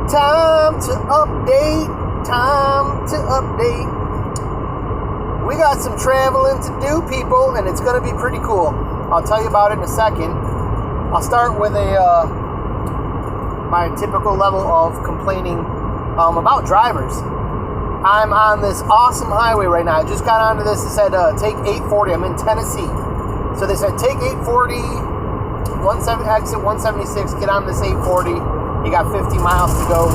Time to update. We got some traveling to do, people, and it's going to be pretty cool. I'll tell you about it in a second. I'll start with my typical level of complaining about drivers. I'm on this awesome highway right now. I just got onto this. It said take 840. I'm in Tennessee. So they said take 840, exit 176, get on this 840. You got 50 miles to go.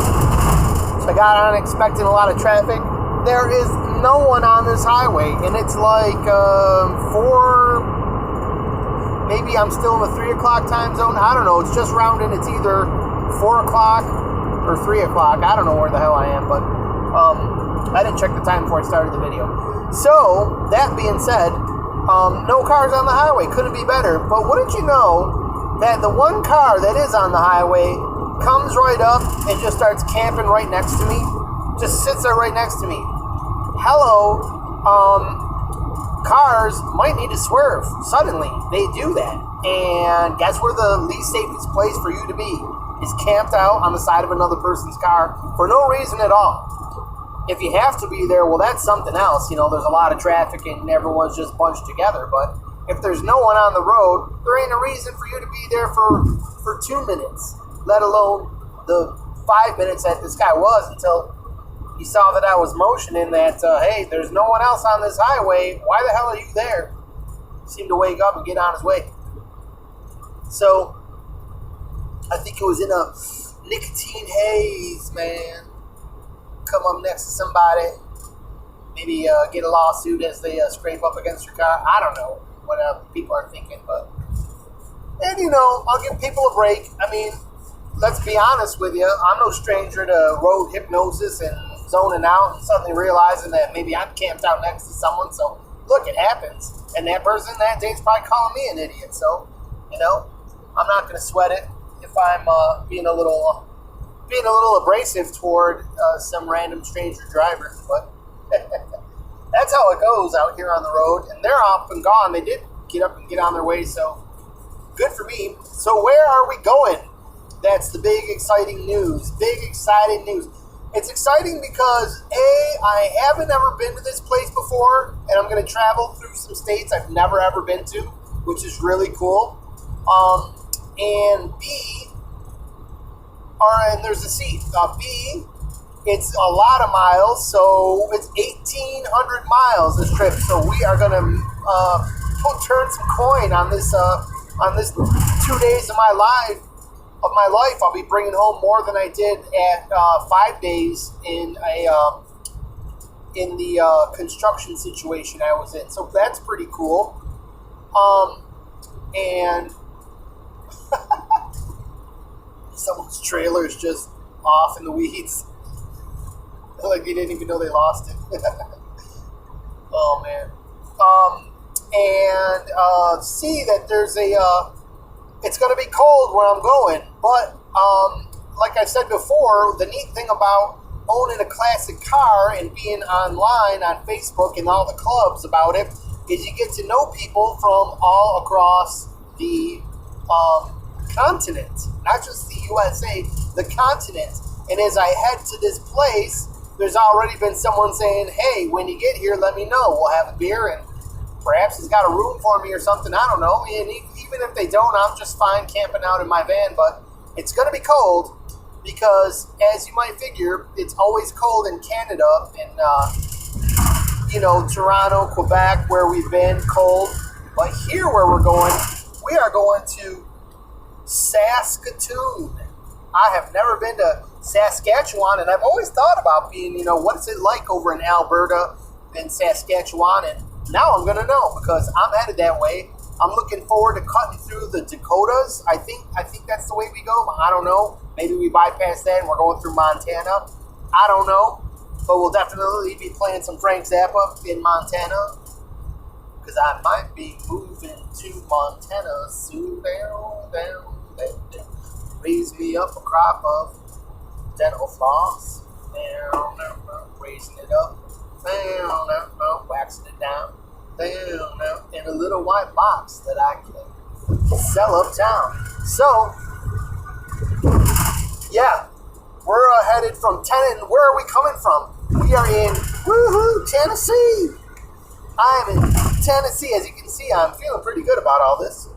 So I got on expecting a lot of traffic. There is no one on this highway, and it's like 4, maybe I'm still in the 3 o'clock time zone. I don't know. It's just rounding. It's either 4 o'clock or 3 o'clock. I don't know where the hell I am, but I didn't check the time before I started the video. So, that being said, no cars on the highway. Couldn't be better. But wouldn't you know that the one car that is on the highway comes right up and just starts camping right next to me? Just sits there right next to me. Hello, cars might need to swerve. Suddenly, they do that. And guess where the least safest place for you to be is camped out on the side of another person's car for no reason at all. If you have to be there, well, that's something else. You know, there's a lot of traffic and everyone's just bunched together. But if there's no one on the road, there ain't a reason for you to be there for 2 minutes, let alone the 5 minutes that this guy was until he saw that I was motioning that, hey, there's no one else on this highway. Why the hell are you there? He seemed to wake up and get on his way. So, I think it was in a nicotine haze, man. Come up next to somebody, maybe get a lawsuit as they scrape up against your car. I don't know what people are thinking, but... And, you know, I'll give people a break. I mean, let's be honest with you. I'm no stranger to road hypnosis and zoning out and suddenly realizing that maybe I'm camped out next to someone. So, look, it happens. And that person that day's probably calling me an idiot. So, you know, I'm not going to sweat it if I'm being a little abrasive toward some random stranger driver. But that's how it goes out here on the road. And they're off and gone. They did get up and get on their way. So, good for me. So, where are we going? That's the big, exciting news. Big, exciting news. It's exciting because, A, I haven't ever been to this place before, and I'm going to travel through some states I've never, ever been to, which is really cool. And B, and there's a C. B, it's a lot of miles, so it's 1,800 miles this trip. So we are going to turn some coin on this 2 days of my life. I'll be bringing home more than I did at 5 days in the construction situation I was in. So that's pretty cool. And someone's trailer is just off in the weeds. Like they didn't even know they lost it. Oh man. See that there's it's going to be cold where I'm going, but like I said before, the neat thing about owning a classic car and being online on Facebook and all the clubs about it is you get to know people from all across the continent, not just the USA, the continent. And as I head to this place, there's already been someone saying, hey, when you get here, let me know. We'll have a beer and perhaps he's got a room for me or something. I don't know. And even if they don't, I'm just fine camping out in my van. But it's going to be cold because, as you might figure, it's always cold in Canada and, Toronto, Quebec, where we've been cold. But here where we're going, we are going to Saskatoon. I have never been to Saskatchewan, and I've always thought about being, what is it like over in Alberta and Saskatchewan, and now I'm going to know because I'm headed that way. I'm looking forward to cutting through the Dakotas. I think that's the way we go. I don't know. Maybe we bypass that and we're going through Montana. I don't know. But we'll definitely be playing some Frank Zappa in Montana because I might be moving to Montana soon. Down. Raise me up a crop of dental floss. Raising it up. Waxing it down. In a little white box that I can sell uptown. So, yeah, we're headed from Tennessee. Where are we coming from? We are in Tennessee. I'm in Tennessee. As you can see, I'm feeling pretty good about all this.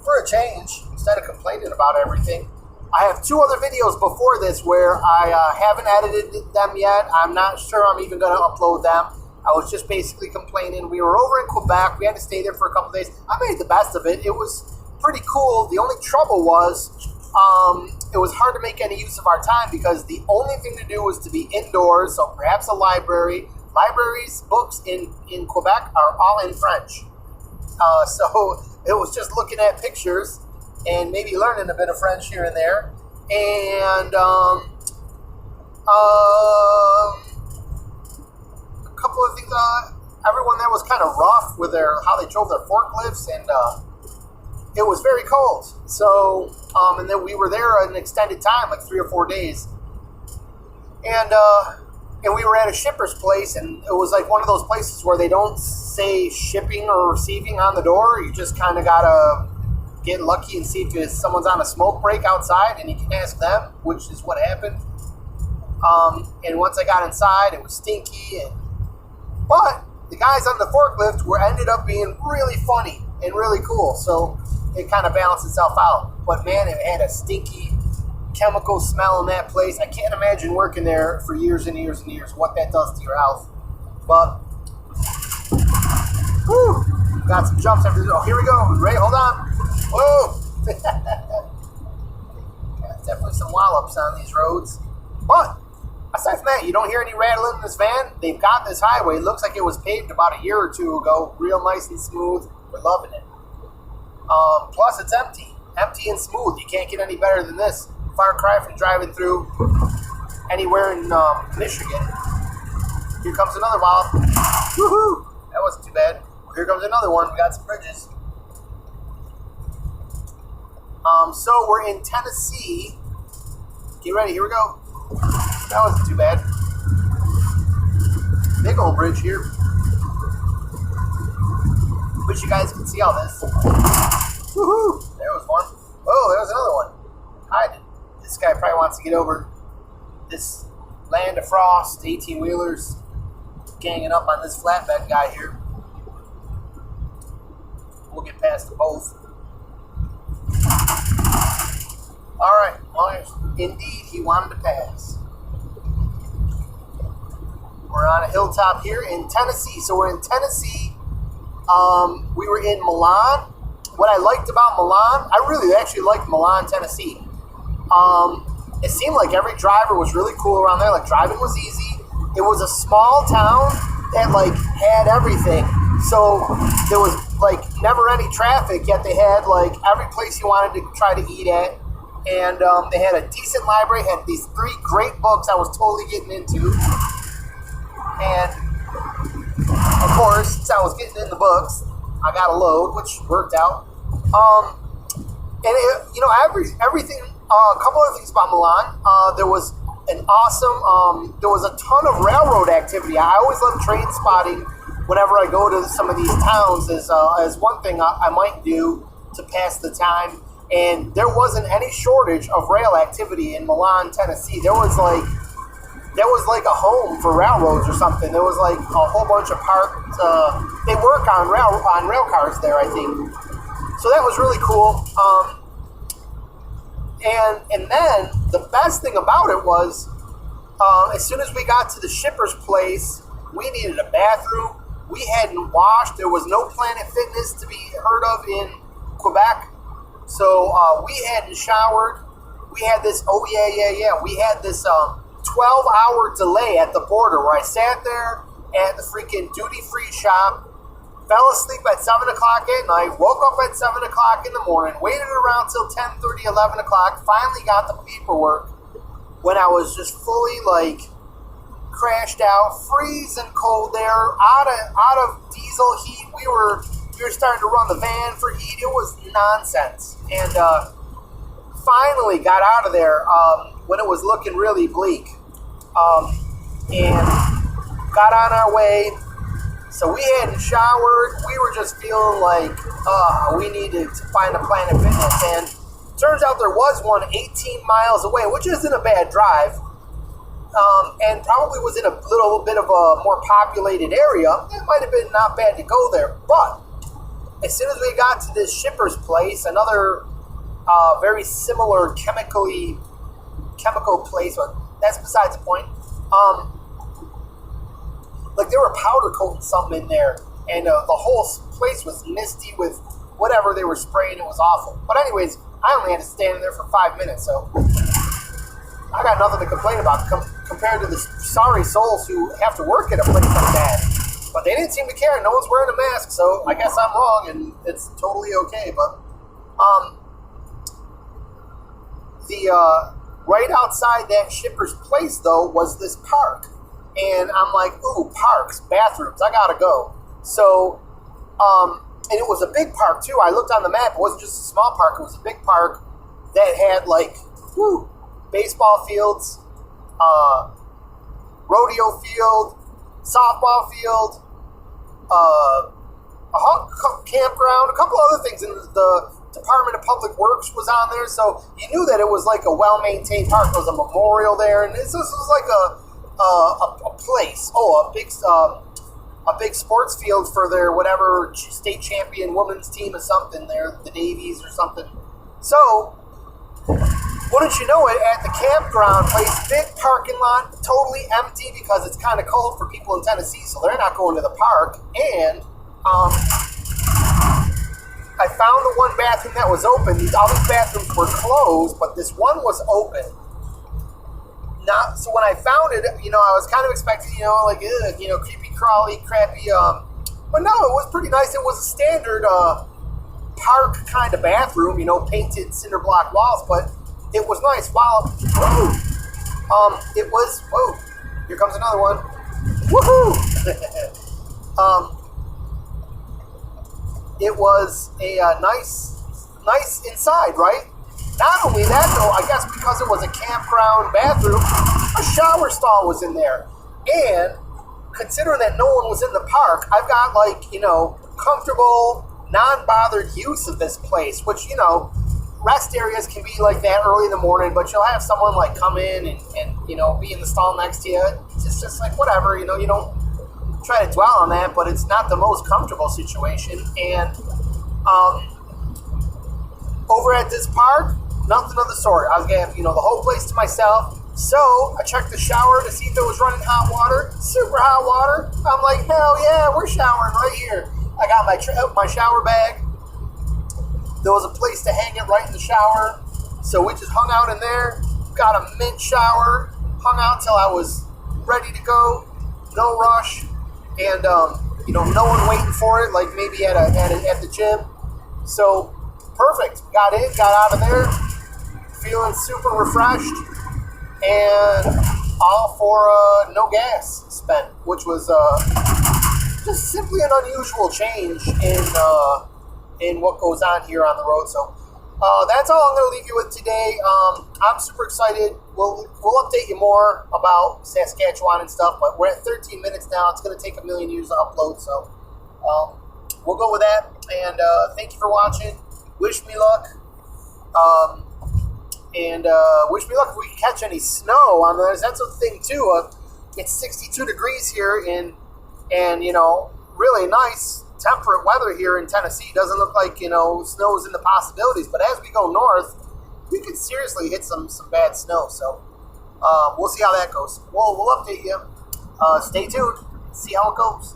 For a change, instead of complaining about everything. I have 2 other videos before this where I haven't edited them yet. I'm not sure I'm even going to upload them. I was just basically complaining. We were over in Quebec. We had to stay there for a couple days. I made the best of it. It was pretty cool. The only trouble was it was hard to make any use of our time because the only thing to do was to be indoors, so perhaps a library. Libraries, books in Quebec are all in French. So it was just looking at pictures and maybe learning a bit of French here and there. And a couple of things, everyone there was kind of rough with how they drove their forklifts, and it was very cold. So, and then we were there an extended time, like 3 or 4 days. And we were at a shipper's place, and it was like one of those places where they don't say shipping or receiving on the door. You just kind of gotta get lucky and see if someone's on a smoke break outside, and you can ask them, which is what happened. And once I got inside, it was stinky, but the guys on the forklift ended up being really funny and really cool, so it kind of balanced itself out. But man, it had a stinky chemical smell in that place. I can't imagine working there for years and years and years, what that does to your health. But whew, got some jumps after this. Oh, here we go. Ray, hold on. Whoa. Got definitely some wallops on these roads. But aside from that, you don't hear any rattling in this van. They've got this highway. It looks like it was paved about a year or 2 ago. Real nice and smooth. We're loving it. Plus, it's empty. Empty and smooth. You can't get any better than this. Far cry from driving through anywhere in Michigan. Here comes another wallop. Woohoo! That wasn't too bad. Here comes another one. We got some bridges. So we're in Tennessee. Get ready. Here we go. That wasn't too bad. Big old bridge here. Wish you guys could see all this. Woohoo! There was one. Oh, there was another one. Hiding. This guy probably wants to get over this land of frost, 18-wheelers ganging up on this flatbed guy here. We'll get past them both. Alright, well, indeed, he wanted to pass. We're on a hilltop here in Tennessee. So we're in Tennessee. We were in Milan. What I liked about Milan, I really actually liked Milan, Tennessee. It seemed like every driver was really cool around there. Like, driving was easy. It was a small town that, like, had everything. So there was, like, never any traffic, yet they had, like, every place you wanted to try to eat at. And they had a decent library, had these 3 great books I was totally getting into. And, of course, since I was getting in the books, I got a load, which worked out. And, everything, a couple of things about Milan. There was an awesome, there was a ton of railroad activity. I always love train spotting whenever I go to some of these towns as one thing I might do to pass the time. And there wasn't any shortage of rail activity in Milan, Tennessee. There was like a home for railroads or something. There was like a whole bunch of parked. They work on rail cars there, I think. So that was really cool. And then the best thing about it was, as soon as we got to the shipper's place, we needed a bathroom. We hadn't washed. There was no Planet Fitness to be heard of in Quebec. So we hadn't showered. We had this, we had this 12-hour delay at the border where I sat there at the freaking duty-free shop, fell asleep at 7 o'clock at night, woke up at 7 o'clock in the morning, waited around till 10:30, 11 o'clock, finally got the paperwork when I was just fully, like, crashed out, freezing cold there, out of diesel heat. We were starting to run the van for heat. It was nonsense. And finally got out of there when it was looking really bleak. And got on our way. So we hadn't showered. We were just feeling like we needed to find a Planet Fitness. And turns out there was one 18 miles away, which isn't a bad drive. and probably was in a little bit of a more populated area. It might have been not bad to go there. But as soon as we got to this shipper's place, another very similar chemical place, but that's besides the point. Like they were powder coating something in there, and the whole place was misty with whatever they were spraying. It was awful. But anyways, I only had to stand there for 5 minutes, so I got nothing to complain about compared to the sorry souls who have to work at a place like that. But they didn't seem to care. No one's wearing a mask, so I guess I'm wrong, and it's totally okay. But right outside that shipper's place, though, was this park. And I'm like, ooh, parks, bathrooms, I gotta go. So, and it was a big park, too. I looked on the map. It wasn't just a small park. It was a big park that had, like, baseball fields, rodeo field, softball field, a campground, a couple other things. And the Department of Public Works was on there, so you knew that it was like a well-maintained park. There was a memorial there, and this was like a place. Oh, a big sports field for their whatever state champion women's team or something there, the Davies or something. So, wouldn't you know it, at the campground place, big parking lot, totally empty because it's kind of cold for people in Tennessee, so they're not going to the park. And I found the one bathroom that was open. All these bathrooms were closed, but this one was open. Now, so when I found it, I was kind of expecting, like, creepy, crawly, crappy, but no, it was pretty nice. It was a standard park kind of bathroom, painted cinder block walls, but it was nice. Wow. It was, whoa, here comes another one. Woohoo! It was a nice inside, right? Not only that, though, I guess because it was a campground bathroom, a shower stall was in there. And considering that no one was in the park, I've got, comfortable, non-bothered use of this place, which, rest areas can be like that early in the morning, but you'll have someone, come in and be in the stall next to you. It's just like, whatever, you don't try to dwell on that, but it's not the most comfortable situation. And over at this park, nothing of the sort. I was getting, the whole place to myself. So I checked the shower to see if it was running hot water, super hot water. I'm like, hell yeah, we're showering right here. I got my shower bag. There was a place to hang it right in the shower. So we just hung out in there, got a mint shower, hung out till I was ready to go. No rush. And, no one waiting for it, like maybe at the gym. So perfect. Got in, got out of there, feeling super refreshed, and all for no gas spent, which was just simply an unusual change in what goes on here on the road. So that's all I'm going to leave you with today. I'm super excited. We'll update you more about Saskatchewan and stuff, but we're at 13 minutes now. It's going to take a million years to upload, so we'll go with that. And thank you for watching. Wish me luck. Wish me luck if we can catch any snow on this. That's a thing too. It's 62 degrees here and really nice temperate weather here in Tennessee. Doesn't look like, snow is in the possibilities, but as we go north, we could seriously hit some bad snow. So we'll see how that goes. We'll update you. Stay tuned. See how it goes.